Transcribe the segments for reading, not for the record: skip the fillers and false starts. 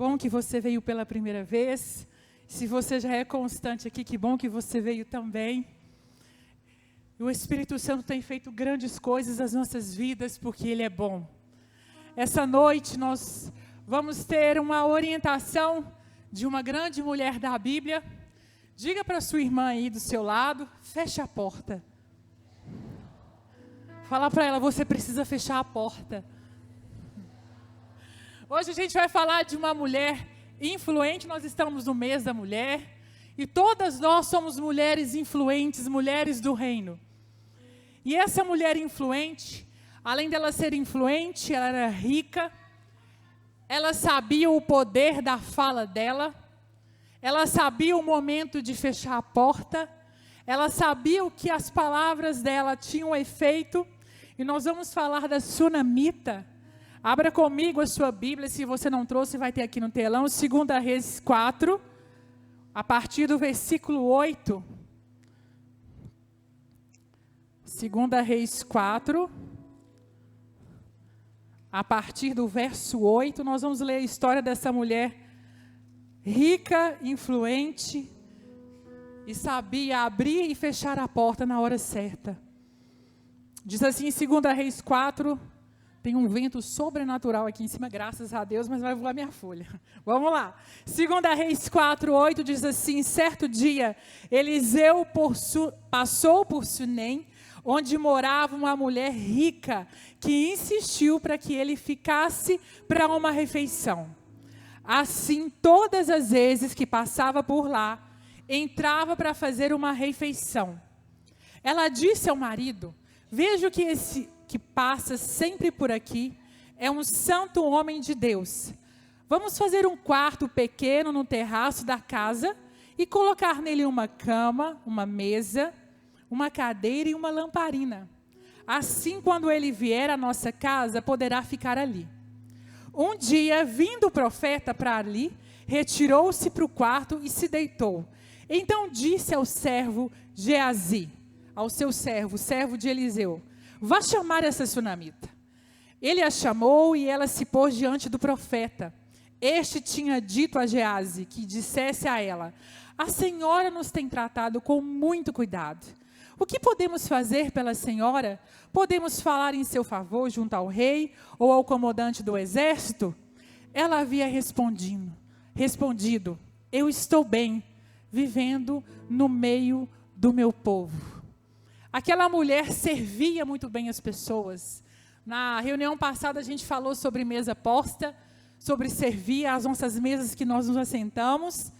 bom que você veio pela primeira vez. Se você já é constante aqui, que bom que você veio também. O Espírito Santo tem feito grandes coisas nas nossas vidas, porque Ele é bom. Essa noite nós vamos ter uma orientação de uma grande mulher da Bíblia. Diga para sua irmã aí do seu lado, feche a porta. Fala para ela, você precisa fechar a porta. Hoje a gente vai falar de uma mulher influente, nós estamos no mês da mulher, e todas nós somos mulheres influentes, mulheres do reino. E essa mulher influente, além dela ser influente, ela era rica, ela sabia o poder da fala dela, ela sabia o momento de fechar a porta, ela sabia o que as palavras dela tinham efeito, e nós vamos falar da Sunamita. Abra comigo a sua Bíblia, se você não trouxe, vai ter aqui no telão, 2 Reis 4, a partir do versículo 8. 2 Reis 4, a partir do verso 8, nós vamos ler a história dessa mulher rica, influente, e sabia abrir e fechar a porta na hora certa. Diz assim em 2 Reis 4, tem um vento sobrenatural aqui em cima, graças a Deus, mas vai voar minha folha. Vamos lá. 2 Reis 4, 8 diz assim, certo dia, Eliseu passou por Sunem, onde morava uma mulher rica, que insistiu para que ele ficasse para uma refeição. Assim, todas as vezes que passava por lá, entrava para fazer uma refeição. Ela disse ao marido, vejo que esse que passa sempre por aqui é um santo homem de Deus. Vamos fazer um quarto pequeno no terraço da casa e colocar nele uma cama, uma mesa, uma cadeira e uma lamparina. Assim, quando ele vier à nossa casa, poderá ficar ali. Um dia, vindo o profeta para ali, retirou-se para o quarto e se deitou. Então disse ao servo Geazi, ao seu servo, servo de Eliseu, vá chamar essa sunamita. Ele a chamou e ela se pôs diante do profeta. Este tinha dito a Geazi que dissesse a ela, a senhora nos tem tratado com muito cuidado. O que podemos fazer pela senhora? Podemos falar em seu favor junto ao rei ou ao comandante do exército? Ela havia respondido, eu estou bem, vivendo no meio do meu povo. Aquela mulher servia muito bem as pessoas. Na reunião passada a gente falou sobre mesa posta, sobre servir as nossas mesas que nós nos assentamos.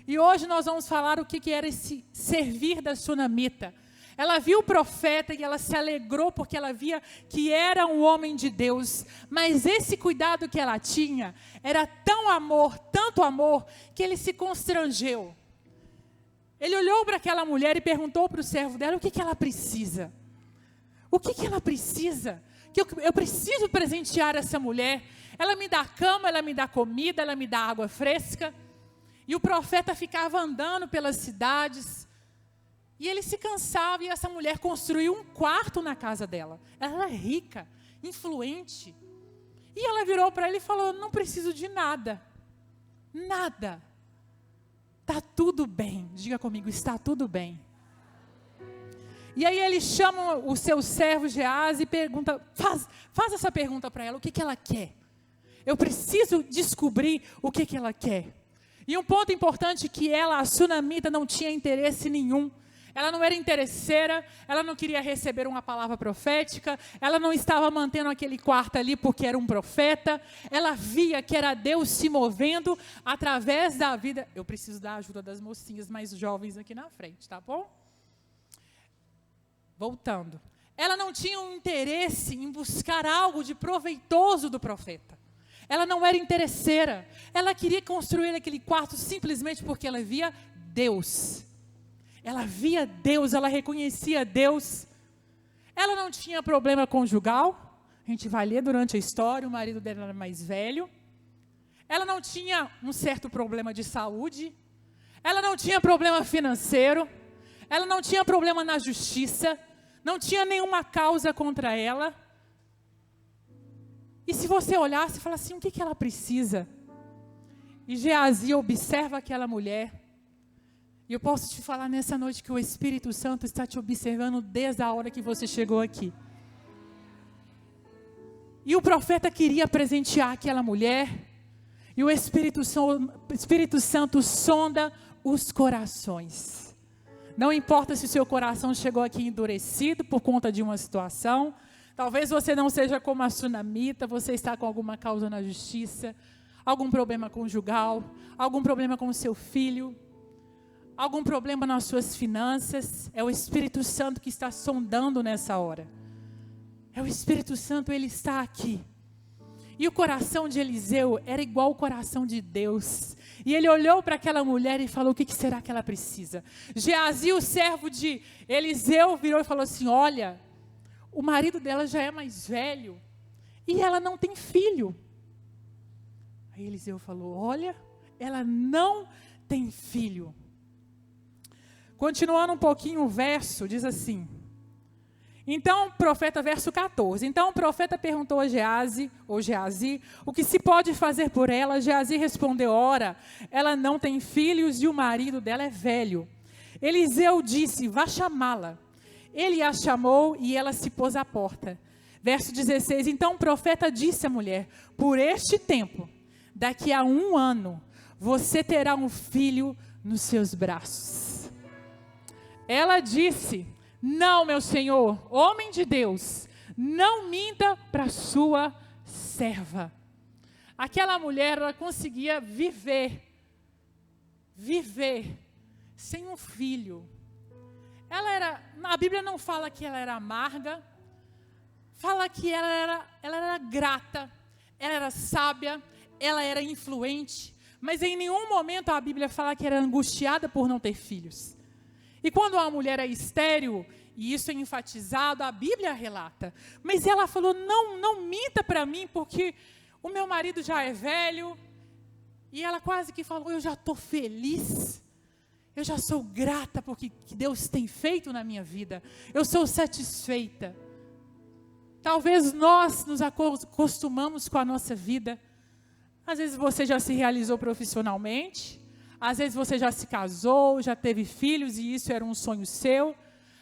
E hoje nós vamos falar o que era esse servir da Sunamita. Ela viu o profeta e ela se alegrou porque ela via que era um homem de Deus. Mas esse cuidado que ela tinha era tão amor, tanto amor, que ele se constrangeu. Ele olhou para aquela mulher e perguntou para o servo dela o que ela precisa. O que ela precisa? Que eu preciso presentear essa mulher. Ela me dá cama, ela me dá comida, ela me dá água fresca. E o profeta ficava andando pelas cidades. E ele se cansava e essa mulher construiu um quarto na casa dela. Ela era rica, influente. E ela virou para ele e falou, não preciso de nada. Nada. Está tudo bem. Diga comigo, está tudo bem. E aí ele chama o seu servo Geazi e pergunta, faz essa pergunta para ela, o que ela quer? Eu preciso descobrir o que ela quer. E um ponto importante que ela, a Sunamita, não tinha interesse nenhum. Ela não era interesseira, ela não queria receber uma palavra profética, ela não estava mantendo aquele quarto ali porque era um profeta, ela via que era Deus se movendo através da vida. Eu preciso da ajuda das mocinhas mais jovens aqui na frente, tá bom? Voltando. Ela não tinha um interesse em buscar algo de proveitoso do profeta. Ela não era interesseira, ela queria construir aquele quarto simplesmente porque ela via Deus. Ela via Deus, ela reconhecia Deus. Ela não tinha problema conjugal. A gente vai ler durante a história, o marido dela era mais velho. Ela não tinha um certo problema de saúde. Ela não tinha problema financeiro. Ela não tinha problema na justiça. Não tinha nenhuma causa contra ela. E se você olhasse e falasse assim, o que ela precisa? E Geazi observa aquela mulher. E eu posso te falar nessa noite que o Espírito Santo está te observando desde a hora que você chegou aqui. E o profeta queria presentear aquela mulher. E o Espírito Santo sonda os corações. Não importa se o seu coração chegou aqui endurecido por conta de uma situação. Talvez você não seja como a sunamita, você está com alguma causa na justiça, algum problema conjugal, algum problema com o seu filho, algum problema nas suas finanças. É o Espírito Santo que está sondando nessa hora. É o Espírito Santo, ele está aqui. E o coração de Eliseu era igual ao coração de Deus. E ele olhou para aquela mulher e falou: o que será que ela precisa? Geazi, o servo de Eliseu, virou e falou assim: olha, o marido dela já é mais velho e ela não tem filho. Aí Eliseu falou: olha, ela não tem filho. Continuando um pouquinho o verso, diz assim. Então o profeta, verso 14. Então o profeta perguntou a Geazi, o que se pode fazer por ela? Geazi respondeu: ora, ela não tem filhos e o marido dela é velho. Eliseu disse: vá chamá-la. Ele a chamou e ela se pôs à porta. Verso 16. Então o profeta disse à mulher: por este tempo, daqui a 1 ano, você terá um filho nos seus braços. Ela disse: não, meu senhor, homem de Deus, não minta para sua serva. Aquela mulher, ela conseguia viver sem um filho. A Bíblia não fala que ela era amarga, fala que ela era grata, ela era sábia, ela era influente, mas em nenhum momento a Bíblia fala que era angustiada por não ter filhos. E quando a mulher é estéril, e isso é enfatizado, a Bíblia relata. Mas ela falou: não minta para mim, porque o meu marido já é velho. E ela quase que falou: eu já estou feliz. Eu já sou grata por que Deus tem feito na minha vida. Eu sou satisfeita. Talvez nós nos acostumamos com a nossa vida. Às vezes você já se realizou profissionalmente. Às vezes você já se casou, já teve filhos e isso era um sonho seu.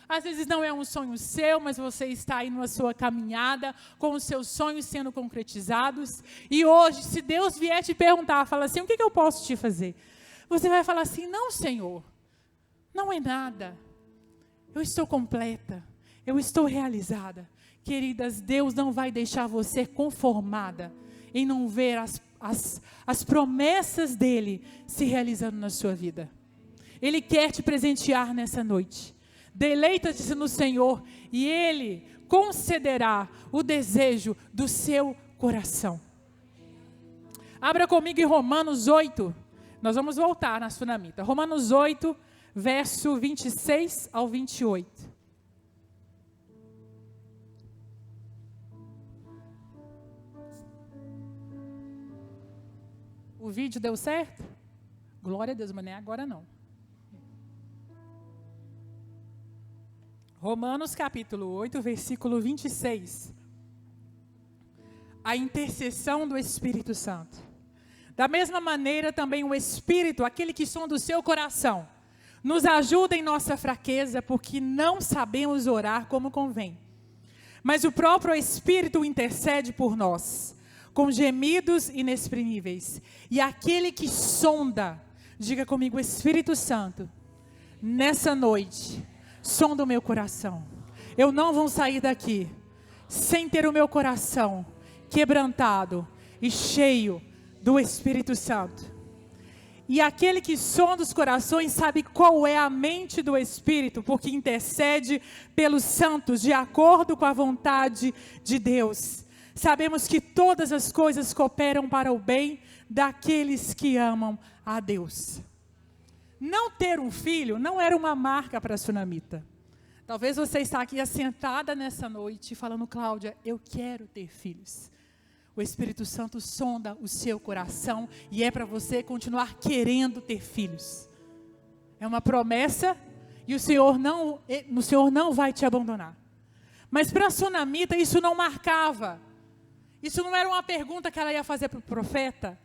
Às vezes não é um sonho seu, mas você está aí na sua caminhada com os seus sonhos sendo concretizados. E hoje, se Deus vier te perguntar, fala assim: o que eu posso te fazer? Você vai falar assim: não, Senhor, não é nada. Eu estou completa, eu estou realizada. Queridas, Deus não vai deixar você conformada em não ver as promessas dEle se realizando na sua vida. Ele quer te presentear nessa noite. Deleita-te no Senhor e Ele concederá o desejo do seu coração. Abra comigo em Romanos 8. Nós vamos voltar na sunamita. Romanos 8, verso 26 ao 28. O vídeo deu certo? Glória a Deus, mas não é agora não. Romanos capítulo 8, versículo 26. A intercessão do Espírito Santo. Da mesma maneira também o Espírito, aquele que sonda o seu coração, nos ajuda em nossa fraqueza, porque não sabemos orar como convém. Mas o próprio Espírito intercede por nós, com gemidos inexprimíveis. E aquele que sonda, diga comigo: Espírito Santo, nessa noite, sonda o meu coração. Eu não vou sair daqui sem ter o meu coração quebrantado e cheio do Espírito Santo. E aquele que sonda os corações sabe qual é a mente do Espírito, porque intercede pelos santos de acordo com a vontade de Deus. Sabemos que todas as coisas cooperam para o bem daqueles que amam a Deus. Não ter um filho não era uma marca para a sunamita. Talvez você está aqui assentada nessa noite falando: Cláudia, eu quero ter filhos. O Espírito Santo sonda o seu coração e é para você continuar querendo ter filhos. É uma promessa e o Senhor não vai te abandonar. Mas para a sunamita isso não marcava. Isso não era uma pergunta que ela ia fazer para o profeta.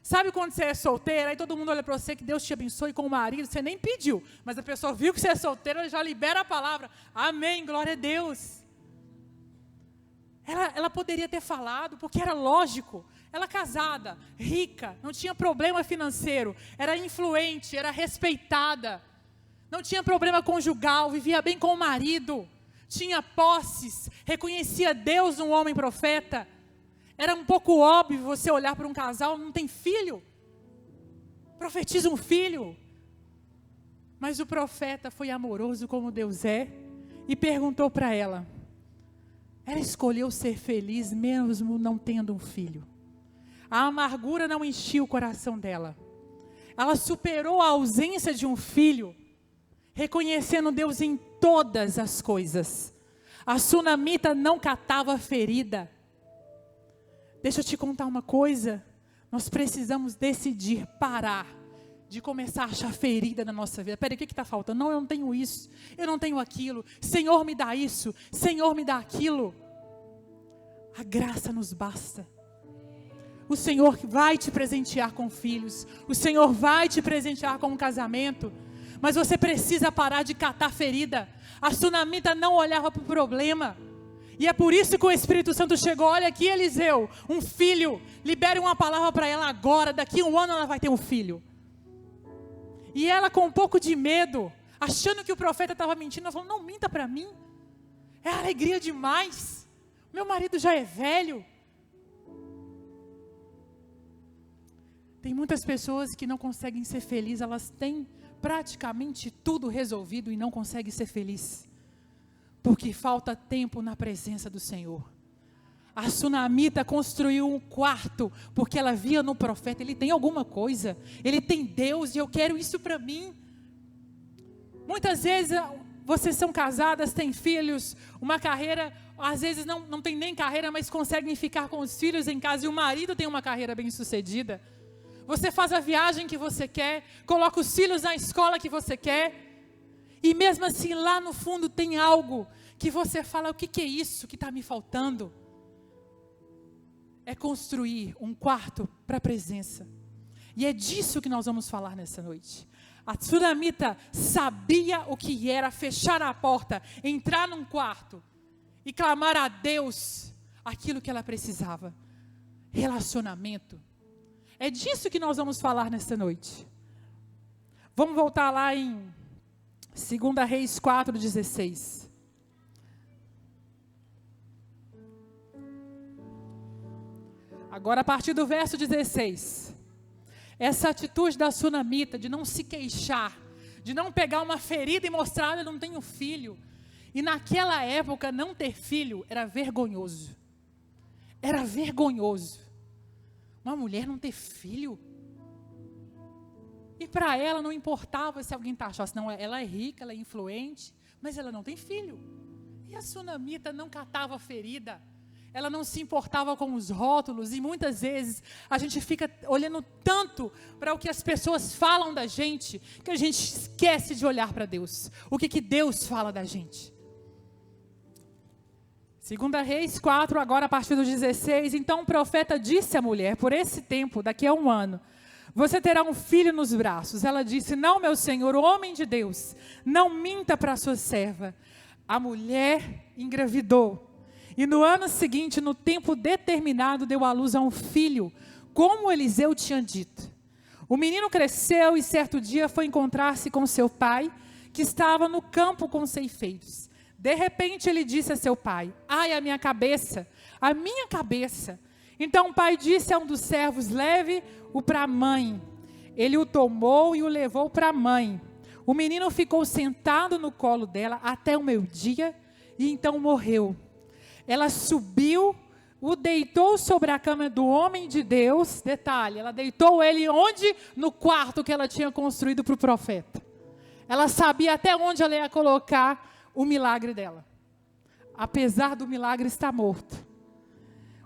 Sabe quando você é solteira, aí todo mundo olha para você, que Deus te abençoe com o marido, você nem pediu, mas a pessoa viu que você é solteira, ela já libera a palavra. Amém, glória a Deus. Ela poderia ter falado, porque era lógico. Ela casada, rica, não tinha problema financeiro, era influente, era respeitada, não tinha problema conjugal, vivia bem com o marido, tinha posses, reconhecia Deus no homem profeta. Era um pouco óbvio você olhar para um casal, não tem filho, profetiza um filho. Mas o profeta foi amoroso como Deus é, e perguntou para ela. Ela escolheu ser feliz mesmo não tendo um filho. A amargura não enchia o coração dela. Ela superou a ausência de um filho, reconhecendo Deus em todas as coisas. A sunamita não catava ferida. Deixa eu te contar uma coisa. Nós precisamos decidir parar de começar a achar ferida na nossa vida. Peraí, o que está faltando? Não, eu não tenho isso, eu não tenho aquilo. Senhor, me dá isso, Senhor, me dá aquilo. A graça nos basta. O Senhor vai te presentear com filhos. O Senhor vai te presentear com um casamento. Mas você precisa parar de catar ferida. A sunamita não olhava para o problema. E é por isso que o Espírito Santo chegou. Olha aqui, Eliseu, um filho. Libere uma palavra para ela agora. Daqui a um ano ela vai ter um filho. E ela, com um pouco de medo, achando que o profeta estava mentindo, ela falou, não minta para mim. É alegria demais. Meu marido já é velho. Tem muitas pessoas que não conseguem ser felizes, elas têm praticamente tudo resolvido e não conseguem ser felizes, porque falta tempo na presença do Senhor. A sunamita construiu um quarto, porque ela via no profeta, ele tem alguma coisa, ele tem Deus e eu quero isso para mim. Muitas vezes vocês são casadas, têm filhos, uma carreira, às vezes não tem nem carreira, mas conseguem ficar com os filhos em casa e o marido tem uma carreira bem sucedida. Você faz a viagem que você quer, coloca os filhos na escola que você quer, e mesmo assim lá no fundo tem algo que você fala, o que é isso que está me faltando? É construir um quarto para a presença. E é disso que nós vamos falar nessa noite. A sunamita sabia o que era fechar a porta, entrar num quarto e clamar a Deus aquilo que ela precisava. Relacionamento. É disso que nós vamos falar nesta noite. Vamos voltar lá em 2 Reis 4:16. Agora a partir do verso 16. Essa atitude da sunamita de não se queixar, de não pegar uma ferida e mostrar, eu não tenho filho. E naquela época não ter filho era vergonhoso. Era vergonhoso. Uma mulher não ter filho. E para ela não importava se alguém taxasse, não, ela é rica, ela é influente, mas ela não tem filho. E a sunamita não catava ferida. Ela não se importava com os rótulos, e muitas vezes a gente fica olhando tanto para o que as pessoas falam da gente, que a gente esquece de olhar para Deus. O que Deus fala da gente? 2 Reis 4, agora a partir do 16, então o profeta disse à mulher, por esse tempo, daqui a 1 ano, você terá um filho nos braços. Ela disse, não, meu senhor, o homem de Deus, não minta para a sua serva. A mulher engravidou. E no ano seguinte, no tempo determinado, deu à luz a um filho, como Eliseu tinha dito. O menino cresceu e certo dia foi encontrar-se com seu pai, que estava no campo com ceifeiros. De repente ele disse a seu pai, ai, a minha cabeça, a minha cabeça. Então o pai disse a um dos servos, leve-o para a mãe. Ele o tomou e o levou para a mãe. O menino ficou sentado no colo dela até o meio-dia e então morreu. Ela subiu, o deitou sobre a cama do homem de Deus. Detalhe, ela deitou ele onde? No quarto que ela tinha construído para o profeta. Ela sabia até onde ela ia colocar o milagre dela. Apesar do milagre estar morto.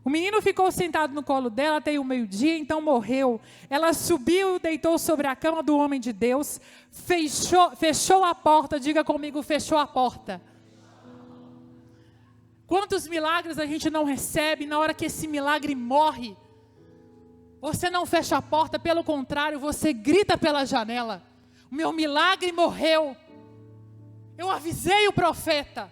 O menino ficou sentado no colo dela até o meio-dia, então morreu. Ela subiu, deitou sobre a cama do homem de Deus, fechou a porta, diga comigo, fechou a porta. Quantos milagres a gente não recebe, na hora que esse milagre morre, Você não fecha a porta, pelo contrário, você grita pela janela. O meu milagre morreu. Eu avisei o profeta.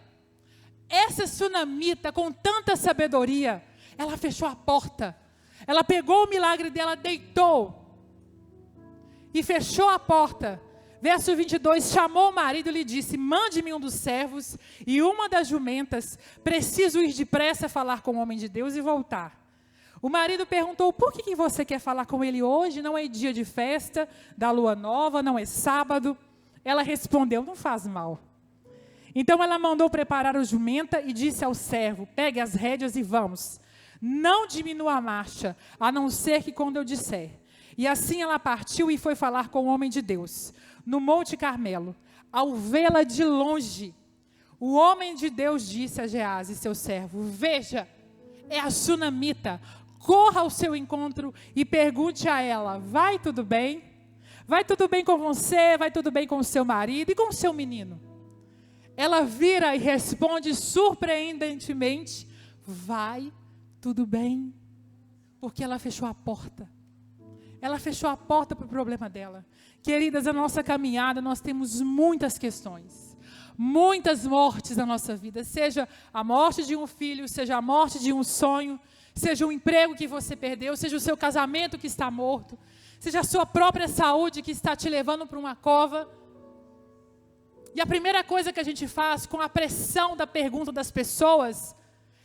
Essa sunamita, com tanta sabedoria, ela fechou a porta. Ela pegou o milagre dela, deitou e fechou a porta. Verso 22, chamou o marido e lhe disse: mande-me um dos servos e uma das jumentas. Preciso ir depressa falar com o homem de Deus e voltar. O marido perguntou: por que você quer falar com ele hoje? Não é dia de festa, da lua nova, não é sábado. Ela respondeu: não faz mal. Então ela mandou preparar a jumenta e disse ao servo: pegue as rédeas e vamos. Não diminua a marcha, a não ser que quando eu disser. E assim ela partiu e foi falar com o homem de Deus, no Monte Carmelo. Ao vê-la de longe, o homem de Deus disse a Geazi, seu servo: veja, é a sunamita. Corra ao seu encontro e pergunte a ela: vai tudo bem? Vai tudo bem com você? Vai tudo bem com o seu marido e com o seu menino? Ela vira e responde surpreendentemente: vai tudo bem. Porque ela fechou a porta. Ela fechou a porta para o problema dela. Queridas, a nossa caminhada, nós temos muitas questões. Muitas mortes na nossa vida. Seja a morte de um filho, seja a morte de um sonho, seja o emprego que você perdeu, seja o seu casamento que está morto, seja a sua própria saúde que está te levando para uma cova. E a primeira coisa que a gente faz com a pressão da pergunta das pessoas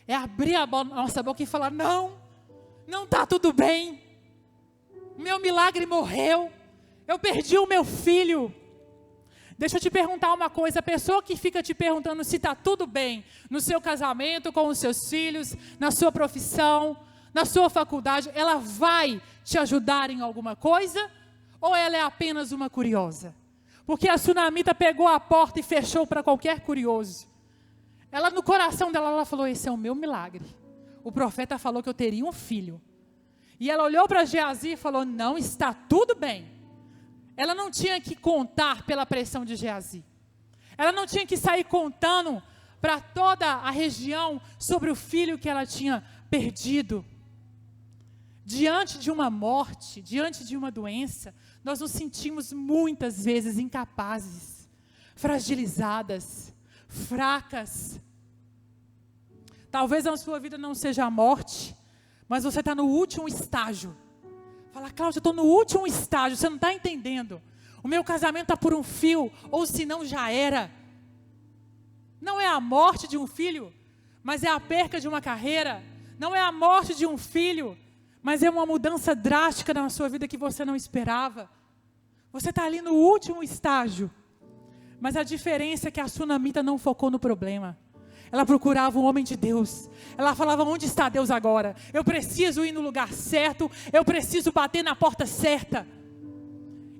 é abrir a nossa boca e falar: não está tudo bem, meu milagre morreu, eu perdi o meu filho. Deixa eu te perguntar uma coisa: a pessoa que fica te perguntando se está tudo bem no seu casamento, com os seus filhos, na sua profissão, na sua faculdade, ela vai te ajudar em alguma coisa? Ou ela é apenas uma curiosa? Porque a sunamita pegou a porta e fechou para qualquer curioso. Ela, no coração dela, ela falou: esse é o meu milagre. O profeta falou que eu teria um filho. E ela olhou para Geazi e falou: não está tudo bem. Ela não tinha que contar pela pressão de Geazi. Ela não tinha que sair contando para toda a região sobre o filho que ela tinha perdido. Diante de uma morte, diante de uma doença, nós nos sentimos muitas vezes incapazes, fragilizadas, fracas. Talvez na sua vida não seja a morte, mas você está no último estágio. Fala: Cláudia, eu estou no último estágio, você não está entendendo. O meu casamento está por um fio, ou se não já era. Não é a morte de um filho, mas é a perca de uma carreira. Não é a morte de um filho, mas é uma mudança drástica na sua vida que você não esperava. Você está ali no último estágio. Mas a diferença é que a sunamita não focou no problema. Ela procurava o homem de Deus. Ela falava: onde está Deus agora? Eu preciso ir no lugar certo. Eu preciso bater na porta certa.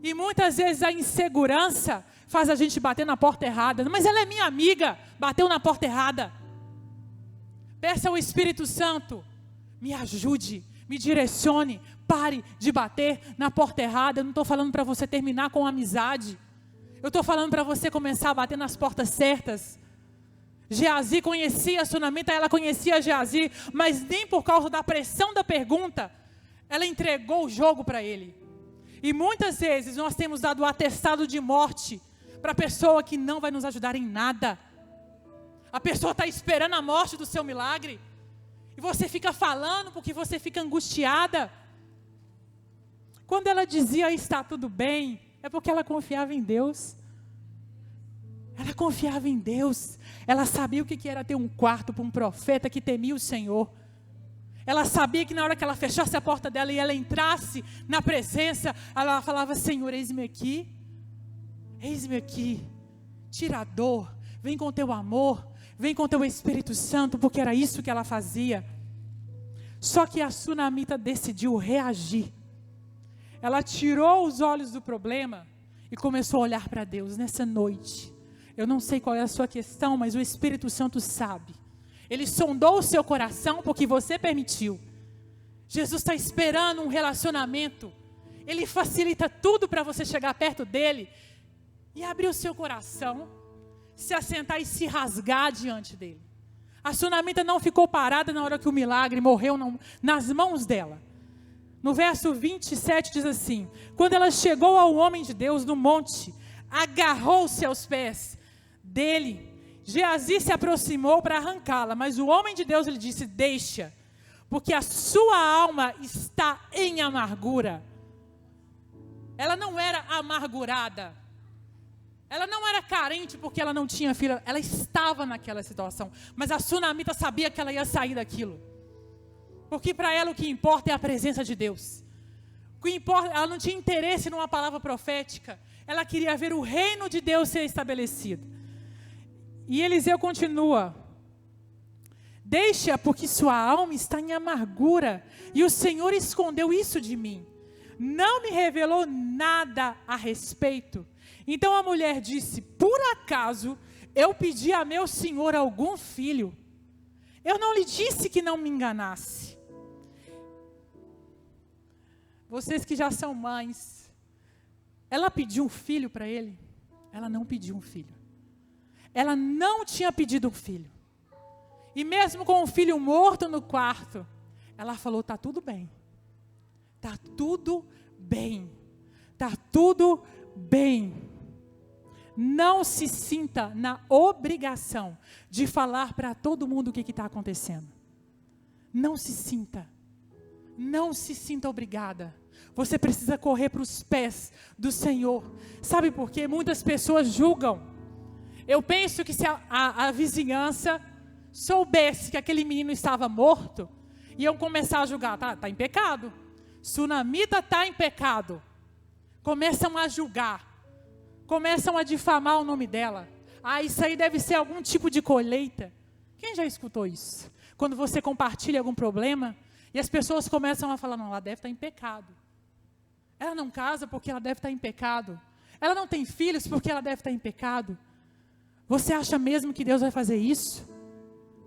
E muitas vezes a insegurança faz a gente bater na porta errada. Mas ela é minha amiga, bateu na porta errada. Peça ao Espírito Santo: me ajude, me direcione. Pare de bater na porta errada. Eu não estou falando para você terminar com amizade. Eu estou falando para você começar a bater nas portas certas. Geazi conhecia a sunamita, ela conhecia Geazi, mas nem por causa da pressão da pergunta, ela entregou o jogo para ele. E muitas vezes nós temos dado o atestado de morte para a pessoa que não vai nos ajudar em nada. A pessoa está esperando a morte do seu milagre, e você fica falando porque você fica angustiada. Quando ela dizia: está tudo bem, é porque ela confiava em Deus. Ela confiava em Deus. Ela sabia o que era ter um quarto para um profeta que temia o Senhor. Ela sabia que na hora que ela fechasse a porta dela e ela entrasse na presença, ela falava: Senhor, eis-me aqui. Eis-me aqui. Tira a dor. Vem com teu amor. Vem com teu Espírito Santo, porque era isso que ela fazia. Só que a sunamita decidiu reagir. Ela tirou os olhos do problema e começou a olhar para Deus nessa noite. Eu não sei qual é a sua questão, mas o Espírito Santo sabe. Ele sondou o seu coração porque você permitiu. Jesus está esperando um relacionamento. Ele facilita tudo para você chegar perto dele e abrir o seu coração, se assentar e se rasgar diante dele. A sunamita não ficou parada na hora que o milagre morreu nas mãos dela. No verso 27 diz assim: quando ela chegou ao homem de Deus no monte, agarrou-se aos pés dele. Geazi se aproximou para arrancá-la, mas o homem de Deus lhe disse: deixa, porque a sua alma está em amargura. Ela não era amargurada. Ela não era carente porque ela não tinha filho. Ela estava naquela situação. Mas a sunamita sabia que ela ia sair daquilo. Porque para ela o que importa é a presença de Deus. O que importa, ela não tinha interesse numa palavra profética. Ela queria ver o reino de Deus ser estabelecido. E Eliseu continua: deixa, porque sua alma está em amargura, e o Senhor escondeu isso de mim. Não me revelou nada a respeito. Então a mulher disse: por acaso eu pedi a meu senhor algum filho? Eu não lhe disse que não me enganasse. Vocês que já são mães, ela pediu um filho para ele? Ela não pediu um filho. Ela não tinha pedido um filho. E mesmo com o filho morto no quarto, ela falou: está tudo bem. Está tudo bem. Está tudo bem. Não se sinta na obrigação de falar para todo mundo o que está acontecendo. Não se sinta. Não se sinta obrigada. Você precisa correr para os pés do Senhor. Sabe por quê? Muitas pessoas julgam. Eu penso que se a vizinhança soubesse que aquele menino estava morto, iam começar a julgar: tá em pecado. Sunamita está em pecado. Começam a julgar. Começam a difamar o nome dela. Isso aí deve ser algum tipo de colheita. Quem já escutou isso? Quando você compartilha algum problema e as pessoas começam a falar: não, ela deve estar em pecado. Ela não casa porque ela deve estar em pecado. Ela não tem filhos porque ela deve estar em pecado. Você acha mesmo que Deus vai fazer isso?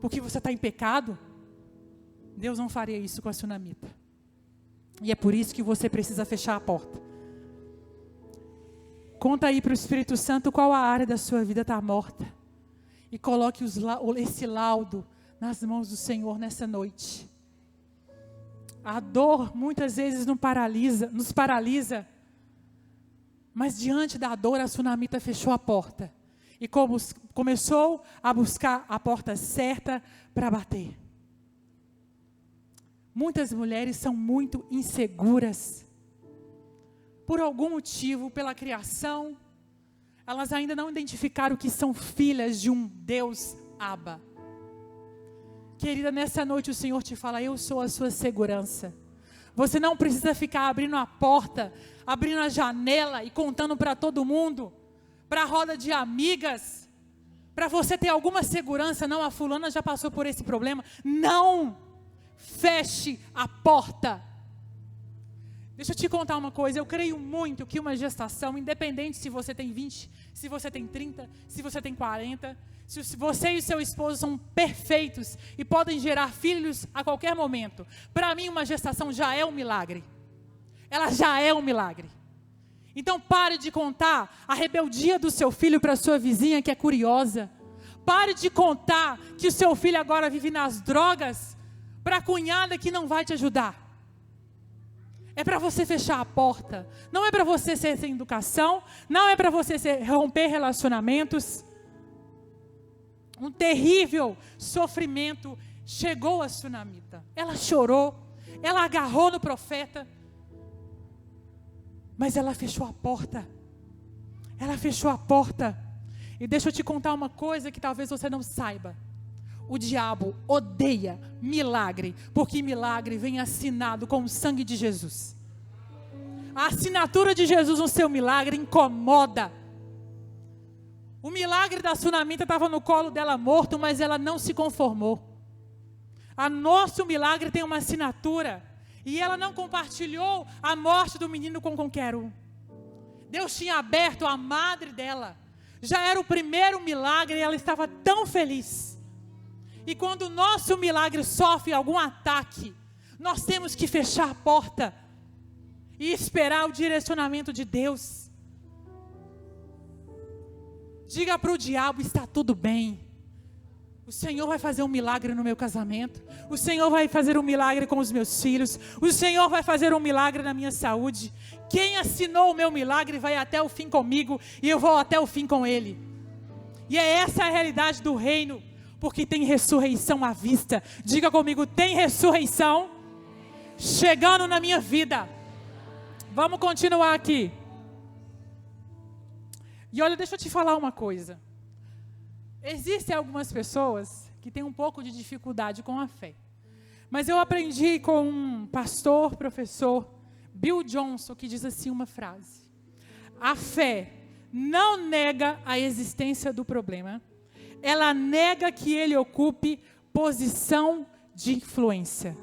Porque você está em pecado? Deus não faria isso com a sunamita. E é por isso que você precisa fechar a porta. Conta aí para o Espírito Santo qual a área da sua vida está morta. E coloque esse laudo nas mãos do Senhor nessa noite. A dor muitas vezes nos paralisa. Mas diante da dor, a sunamita fechou a porta. E começou a buscar a porta certa para bater. Muitas mulheres são muito inseguras. Por algum motivo, pela criação, elas ainda não identificaram que são filhas de um Deus Abba. Querida, nessa noite o Senhor te fala: eu sou a sua segurança. Você não precisa ficar abrindo a porta, abrindo a janela e contando para todo mundo, para a roda de amigas, para você ter alguma segurança. Não, a fulana já passou por esse problema. Não! Feche a porta. Deixa eu te contar uma coisa, eu creio muito que uma gestação, independente se você tem 20, se você tem 30, se você tem 40, se você e seu esposo são perfeitos e podem gerar filhos a qualquer momento, para mim uma gestação já é um milagre. Ela já é um milagre. Então pare de contar a rebeldia do seu filho para sua vizinha que é curiosa. Pare de contar que o seu filho agora vive nas drogas para a cunhada que não vai te ajudar. É para você fechar a porta. Não é para você ser sem educação. Não é para você romper relacionamentos. Um terrível sofrimento chegou a sunamita. Ela chorou. Ela agarrou no profeta. Mas ela fechou a porta. Ela fechou a porta. E deixa eu te contar uma coisa que talvez você não saiba. O diabo odeia milagre, porque milagre vem assinado com o sangue de Jesus. A assinatura de Jesus no seu milagre incomoda. O milagre da sunamita estava no colo dela morto, mas ela não se conformou. A nosso milagre tem uma assinatura. E ela não compartilhou a morte do menino com qualquer um. Deus tinha aberto a madre dela. Já era o primeiro milagre e ela estava tão feliz. E quando o nosso milagre sofre algum ataque, nós temos que fechar a porta e esperar o direcionamento de Deus. Diga para o diabo: está tudo bem. O Senhor vai fazer um milagre no meu casamento. O Senhor vai fazer um milagre com os meus filhos. O Senhor vai fazer um milagre na minha saúde. Quem assinou o meu milagre vai até o fim comigo e eu vou até o fim com ele. E é essa a realidade do reino, porque tem ressurreição à vista. Diga comigo, tem ressurreição chegando na minha vida. Vamos continuar aqui. E olha, deixa eu te falar uma coisa. Existem algumas pessoas que têm um pouco de dificuldade com a fé. Mas eu aprendi com um pastor, professor, Bill Johnson, que diz assim uma frase: a fé não nega a existência do problema, ela nega que ele ocupe posição de influência.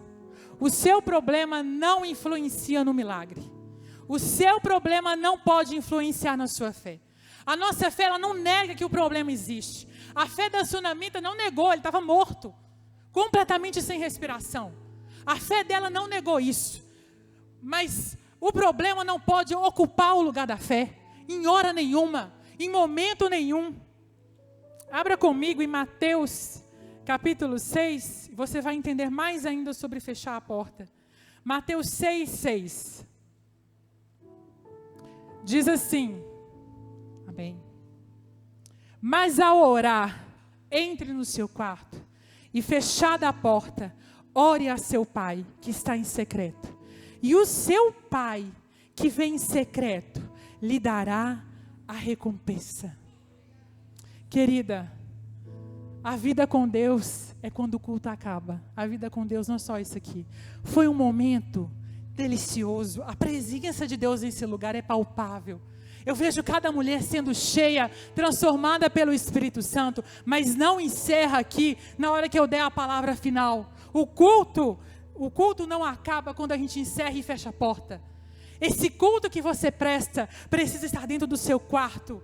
O seu problema não influencia no milagre. O seu problema não pode influenciar na sua fé. A nossa fé, ela não nega que o problema existe. A fé da sunamita não negou, ele estava morto, completamente sem respiração. A fé dela não negou isso. Mas o problema não pode ocupar o lugar da fé, em hora nenhuma, em momento nenhum. Abra comigo em Mateus, capítulo 6, você vai entender mais ainda sobre fechar a porta. Mateus 6:6. Diz assim, amém. Mas ao orar, entre no seu quarto e fechada a porta, ore a seu pai que está em secreto. E o seu pai que vem em secreto lhe dará a recompensa. Querida, a vida com Deus é quando o culto acaba. A vida com Deus não é só isso aqui. Foi um momento delicioso. A presença de Deus nesse lugar é palpável. Eu vejo cada mulher sendo cheia, transformada pelo Espírito Santo, mas não encerra aqui na hora que eu der a palavra final. O culto não acaba quando a gente encerra e fecha a porta. Esse culto que você presta precisa estar dentro do seu quarto.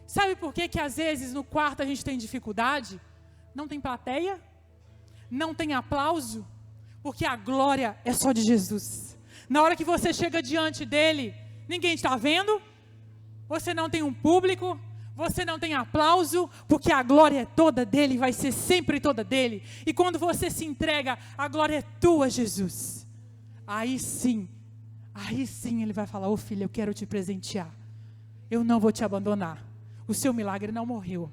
Sabe por que às vezes no quarto a gente tem dificuldade? Não tem plateia? Não tem aplauso? Porque a glória é só de Jesus. Na hora que você chega diante dele, ninguém está vendo. Você não tem um público, você não tem aplauso, porque a glória é toda dele, vai ser sempre toda dele. E quando você se entrega, a glória é tua, Jesus. Aí sim ele vai falar: ô filha, eu quero te presentear. Eu não vou te abandonar. O seu milagre não morreu.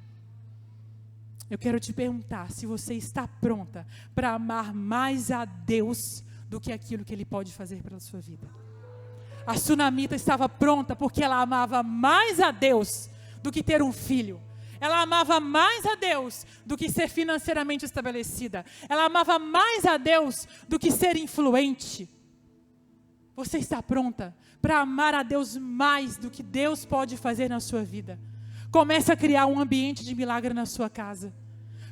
Eu quero te perguntar se você está pronta para amar mais a Deus do que aquilo que Ele pode fazer pela sua vida. A sunamita estava pronta porque ela amava mais a Deus do que ter um filho. Ela amava mais a Deus do que ser financeiramente estabelecida. Ela amava mais a Deus do que ser influente. Você está pronta para amar a Deus mais do que Deus pode fazer na sua vida? Comece a criar um ambiente de milagre na sua casa.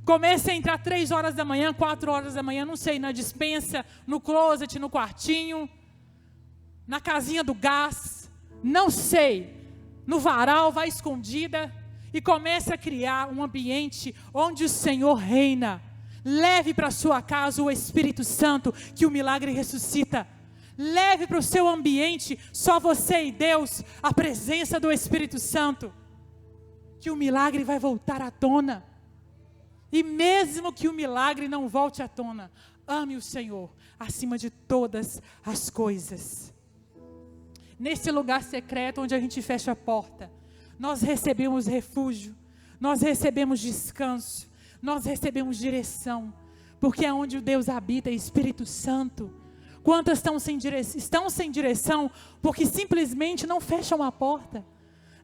Comece a entrar 3 horas da manhã, 4 horas da manhã, não sei, na despensa, no closet, no quartinho, na casinha do gás, não sei, no varal, vai escondida e comece a criar um ambiente onde o Senhor reina. Leve para a sua casa o Espírito Santo, que o milagre ressuscita. Leve para o seu ambiente, só você e Deus, a presença do Espírito Santo, que o milagre vai voltar à tona. E mesmo que o milagre não volte à tona, ame o Senhor acima de todas as coisas. Nesse lugar secreto onde a gente fecha a porta, nós recebemos refúgio, nós recebemos descanso, nós recebemos direção, porque é onde o Deus habita, é Espírito Santo. Quantas estão sem direção porque simplesmente não fecham a porta,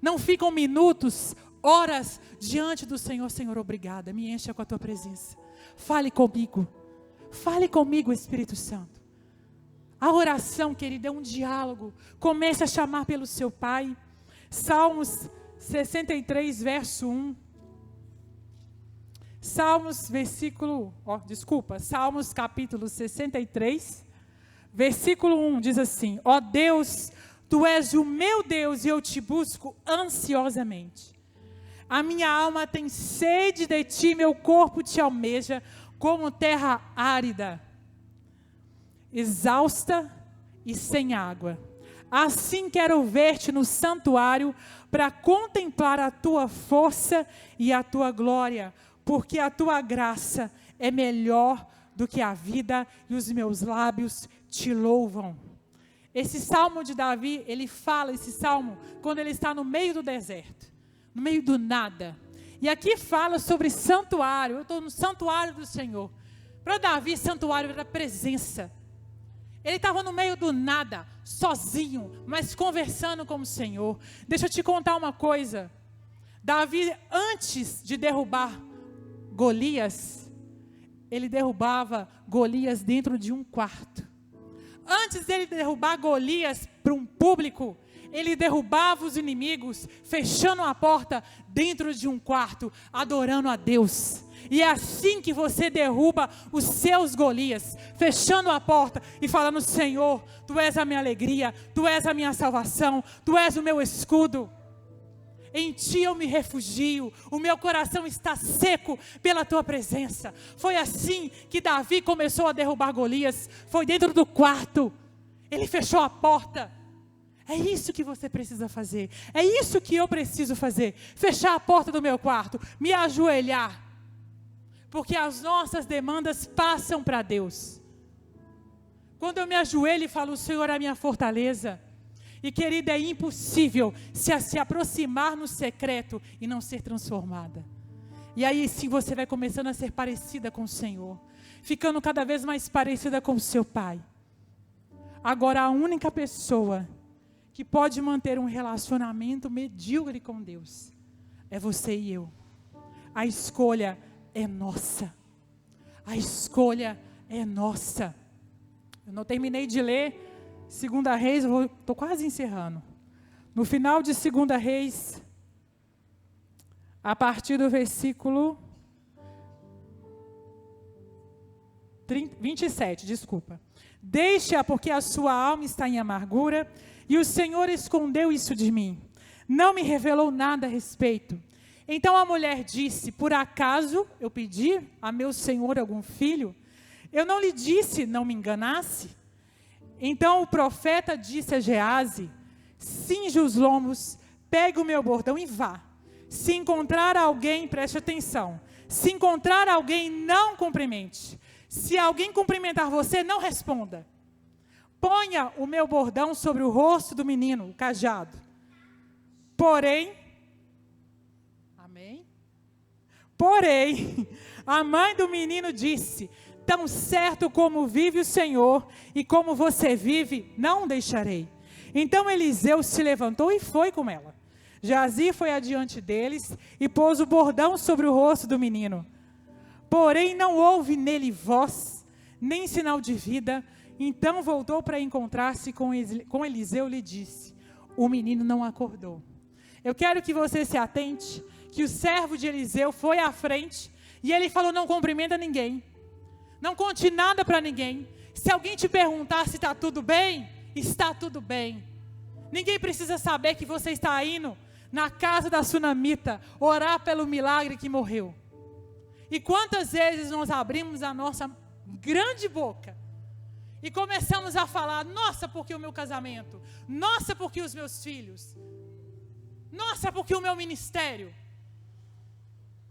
não ficam minutos, horas diante do Senhor. Senhor, obrigada, me encha com a tua presença. Fale comigo, Espírito Santo. A oração, querida, é um diálogo. Salmos 63, verso 1. Salmos capítulo 63, versículo 1, diz assim: ó Deus, Tu és o meu Deus e eu te busco ansiosamente. A minha alma tem sede de Ti, meu corpo te almeja como terra árida, exausta e sem água. Assim quero ver-te no santuário para contemplar a tua força e a tua glória, porque a tua graça é melhor do que a vida e os meus lábios te louvam. Esse salmo de Davi, ele fala esse salmo quando ele está no meio do deserto, no meio do nada. E aqui fala sobre santuário. Eu estou no santuário do Senhor. Para Davi, santuário era presença. Ele estava no meio do nada, sozinho, mas conversando com o Senhor. Deixa eu te contar uma coisa. Davi, antes de derrubar Golias, ele derrubava Golias dentro de um quarto. Antes dele derrubar Golias para um público, ele derrubava os inimigos, fechando a porta dentro de um quarto, adorando a Deus. E é assim que você derruba os seus Golias, fechando a porta e falando: Senhor, Tu és a minha alegria, Tu és a minha salvação, Tu és o meu escudo. Em Ti eu me refugio, o meu coração está seco pela Tua presença. Foi assim que Davi começou a derrubar Golias, foi dentro do quarto, ele fechou a porta. É isso que você precisa fazer, é isso que eu preciso fazer, fechar a porta do meu quarto, me ajoelhar, porque as nossas demandas passam para Deus. Quando eu me ajoelho e falo: o Senhor é a minha fortaleza. E querida, é impossível se aproximar no secreto e não ser transformada. E aí sim você vai começando a ser parecida com o Senhor, ficando cada vez mais parecida com o seu Pai. Agora, a única pessoa que pode manter um relacionamento medíocre com Deus é você e eu. A escolha é nossa. A escolha é nossa. Eu não terminei de ler 2 Reis, estou quase encerrando. No final de 2 Reis, a partir do versículo 27, desculpa. Deixa, porque a sua alma está em amargura, e o Senhor escondeu isso de mim. Não me revelou nada a respeito. Então a mulher disse: por acaso eu pedi a meu senhor algum filho? Eu não lhe disse, não me enganasse? Então o profeta disse a Geazi: cinge os lombos, pegue o meu bordão e vá. Se encontrar alguém, preste atenção. Se encontrar alguém, não cumprimente. Se alguém cumprimentar você, não responda. Ponha o meu bordão sobre o rosto do menino, o cajado. Porém, amém? Porém, a mãe do menino disse: tão certo como vive o Senhor e como você vive, não deixarei. Então Eliseu se levantou e foi com ela. Geazi foi adiante deles e pôs o bordão sobre o rosto do menino. Porém não houve nele voz, nem sinal de vida. Então voltou para encontrar-se com Eliseu e lhe disse: o menino não acordou. Eu quero que você se atente, que o servo de Eliseu foi à frente e ele falou: não cumprimenta ninguém. Não conte nada para ninguém. Se alguém te perguntar se está tudo bem, está tudo bem. Ninguém precisa saber que você está indo na casa da sunamita orar pelo milagre que morreu. E quantas vezes nós abrimos a nossa grande boca e começamos a falar: nossa, porque o meu casamento, nossa, porque os meus filhos, nossa, porque o meu ministério.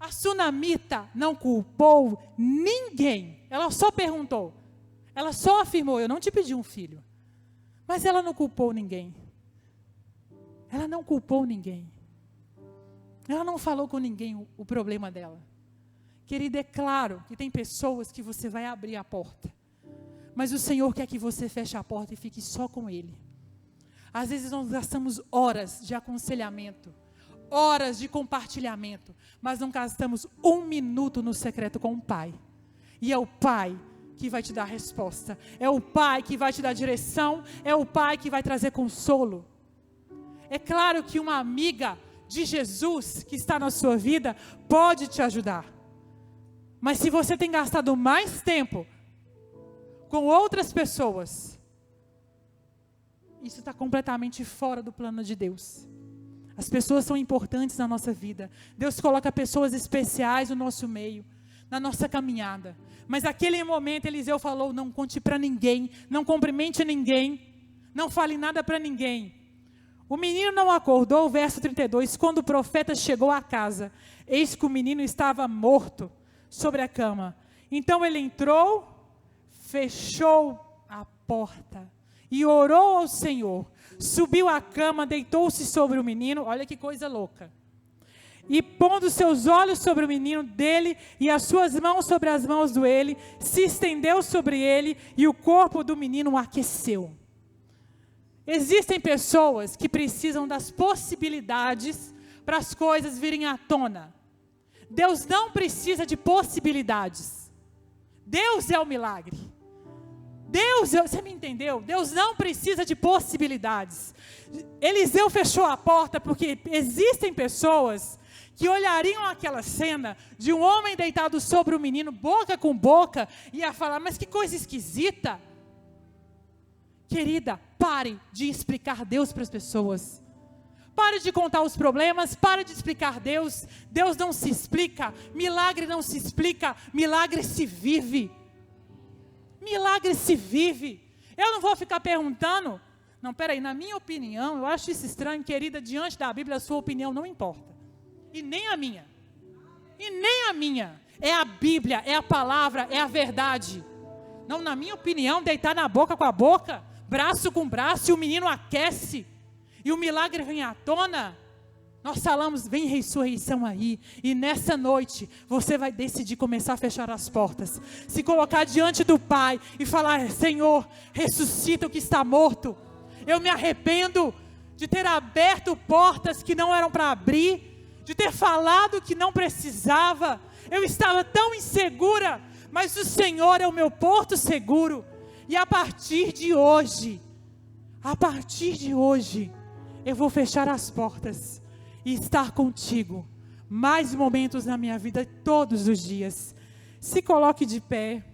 A sunamita não culpou ninguém. Ela só perguntou. Ela só afirmou: eu não te pedi um filho. Mas ela não culpou ninguém. Ela não culpou ninguém. Ela não falou com ninguém o problema dela. Querida, é claro que tem pessoas que você vai abrir a porta. Mas o Senhor quer que você feche a porta e fique só com Ele. Às vezes nós gastamos horas de aconselhamento, horas de compartilhamento, mas não gastamos 1 minuto no secreto com o Pai. E é o Pai que vai te dar resposta, é o Pai que vai te dar direção, é o Pai que vai trazer consolo. É claro que uma amiga de Jesus que está na sua vida pode te ajudar. Mas se você tem gastado mais tempo com outras pessoas, isso está completamente fora do plano de Deus. As pessoas são importantes na nossa vida. Deus coloca pessoas especiais no nosso meio, na nossa caminhada. Mas naquele momento Eliseu falou: não conte para ninguém, não cumprimente ninguém, não fale nada para ninguém. O menino não acordou, verso 32, quando o profeta chegou à casa, eis que o menino estava morto sobre a cama. Então ele entrou, fechou a porta e orou ao Senhor. Subiu à cama, deitou-se sobre o menino, olha que coisa louca. E pondo seus olhos sobre o menino dele e as suas mãos sobre as mãos dele, se estendeu sobre ele e o corpo do menino aqueceu. Existem pessoas que precisam das possibilidades para as coisas virem à tona. Deus não precisa de possibilidades. Deus é o milagre. Você me entendeu? Deus não precisa de possibilidades. Eliseu fechou a porta porque existem pessoas que olhariam aquela cena de um homem deitado sobre o menino, boca com boca, e ia falar, mas que coisa esquisita. Querida, pare de explicar Deus para as pessoas. Pare de contar os problemas, pare de explicar Deus. Deus não se explica, milagre não se explica, milagre se vive. Milagre se vive. Eu não vou ficar perguntando, não, peraí, na minha opinião, eu acho isso estranho, querida, diante da Bíblia, a sua opinião não importa. E nem a minha. E nem a minha. É a Bíblia, é a palavra, é a verdade. Não, na minha opinião, deitar na boca com a boca, braço com braço, e o menino aquece, e o milagre vem à tona. Nós falamos, vem ressurreição aí, e nessa noite, você vai decidir começar a fechar as portas, se colocar diante do Pai, e falar, Senhor, ressuscita o que está morto. Eu me arrependo de ter aberto portas que não eram para abrir, de ter falado que não precisava. Eu estava tão insegura, mas o Senhor é o meu porto seguro. E a partir de hoje, eu vou fechar as portas e estar contigo mais momentos na minha vida, todos os dias. Se coloque de pé.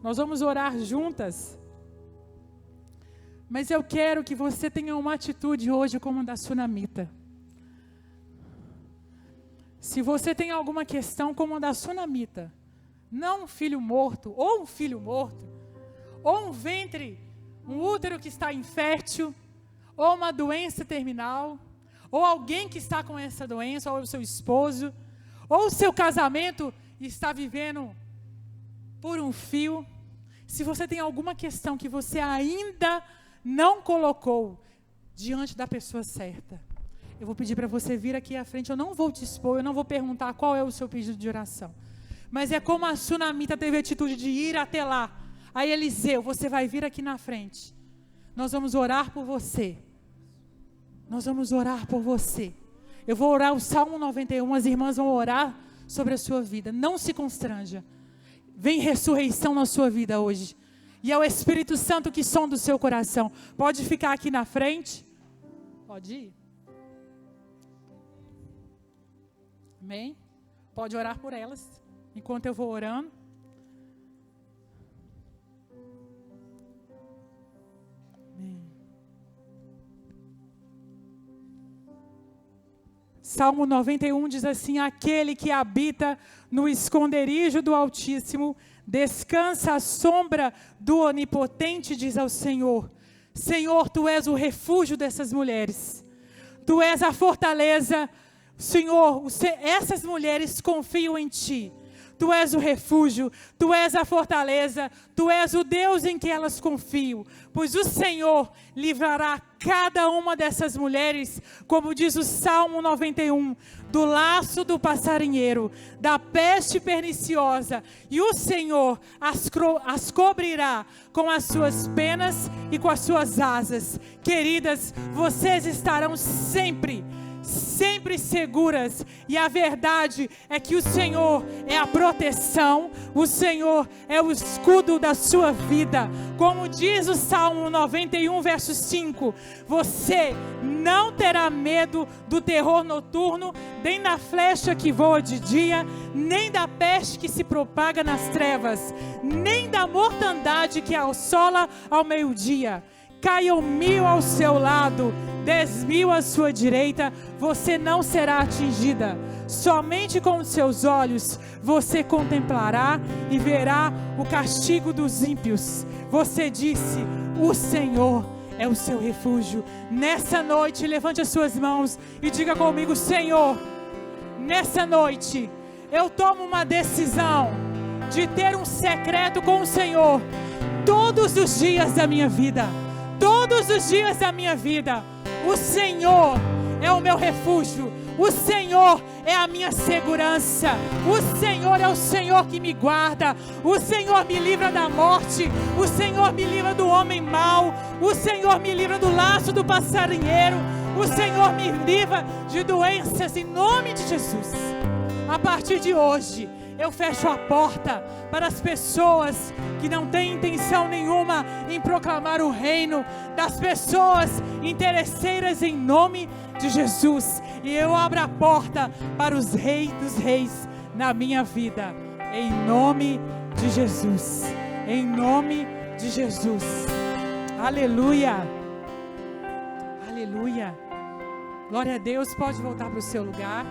Nós vamos orar juntas. Mas eu quero que você tenha uma atitude hoje como a da sunamita. Se você tem alguma questão como a da sunamita, não um filho morto, ou um filho morto, ou um ventre, um útero que está infértil, ou uma doença terminal, ou alguém que está com essa doença, ou o seu esposo, ou o seu casamento está vivendo por um fio. Se você tem alguma questão que você ainda não colocou diante da pessoa certa, eu vou pedir para você vir aqui à frente. Eu não vou te expor, eu não vou perguntar qual é o seu pedido de oração, mas é como a sunamita teve a atitude de ir até lá. Aí Eliseu, você vai vir aqui na frente, nós vamos orar por você, eu vou orar o Salmo 91, as irmãs vão orar sobre a sua vida. Não se constranja, vem ressurreição na sua vida hoje. E é o Espírito Santo que sonda o seu coração. Pode ficar aqui na frente? Pode ir. Amém? Pode orar por elas, enquanto eu vou orando. Amém. Salmo 91 diz assim: aquele que habita no esconderijo do Altíssimo, descansa à sombra do Onipotente, diz ao Senhor. Senhor, Tu és o refúgio dessas mulheres. Tu és a fortaleza. Senhor, essas mulheres confiam em Ti. Tu és o refúgio, Tu és a fortaleza, Tu és o Deus em que elas confiam. Pois o Senhor livrará cada uma dessas mulheres, como diz o Salmo 91, do laço do passarinheiro, da peste perniciosa. E o Senhor as cobrirá com as suas penas e com as suas asas. Queridas, vocês estarão sempre seguras, e a verdade é que o Senhor é a proteção, o Senhor é o escudo da sua vida. Como diz o Salmo 91, verso 5, você não terá medo do terror noturno, nem da flecha que voa de dia, nem da peste que se propaga nas trevas, nem da mortandade que assola ao meio-dia. Caiam 1000 ao seu lado, 10.000 à sua direita, você não será atingida. Somente com os seus olhos você contemplará e verá o castigo dos ímpios. Você disse: o Senhor é o seu refúgio. Nessa noite, levante as suas mãos e diga comigo: Senhor, nessa noite eu tomo uma decisão de ter um secreto com o Senhor todos os dias da minha vida. Todos os dias da minha vida, o Senhor é o meu refúgio. O Senhor é a minha segurança. O Senhor é o Senhor que me guarda. O Senhor me livra da morte. O Senhor me livra do homem mau. O Senhor me livra do laço do passarinheiro. O Senhor me livra de doenças em nome de Jesus. A partir de hoje, eu fecho a porta para as pessoas que não têm intenção nenhuma em proclamar o reino, das pessoas interesseiras em nome de Jesus. E eu abro a porta para os reis dos reis na minha vida, em nome de Jesus. Em nome de Jesus. Aleluia. Aleluia. Glória a Deus. Pode voltar para o seu lugar.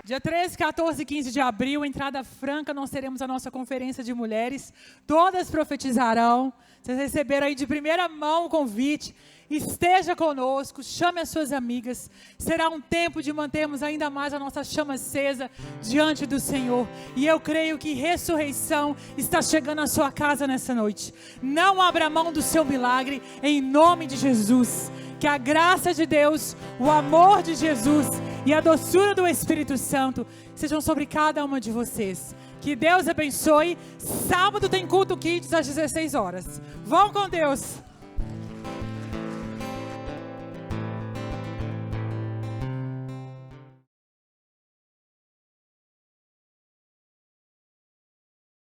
Dia 13, 14 e 15 de abril, entrada franca, nós teremos a nossa conferência de mulheres. Todas profetizarão. Vocês receberam aí de primeira mão o convite. Esteja conosco, chame as suas amigas. Será um tempo de mantermos ainda mais a nossa chama acesa diante do Senhor. E eu creio que ressurreição está chegando à sua casa nessa noite. Não abra mão do seu milagre, em nome de Jesus. Que a graça de Deus, o amor de Jesus e a doçura do Espírito Santo sejam sobre cada uma de vocês. Que Deus abençoe. Sábado tem culto Kids às 16 horas. Vão com Deus.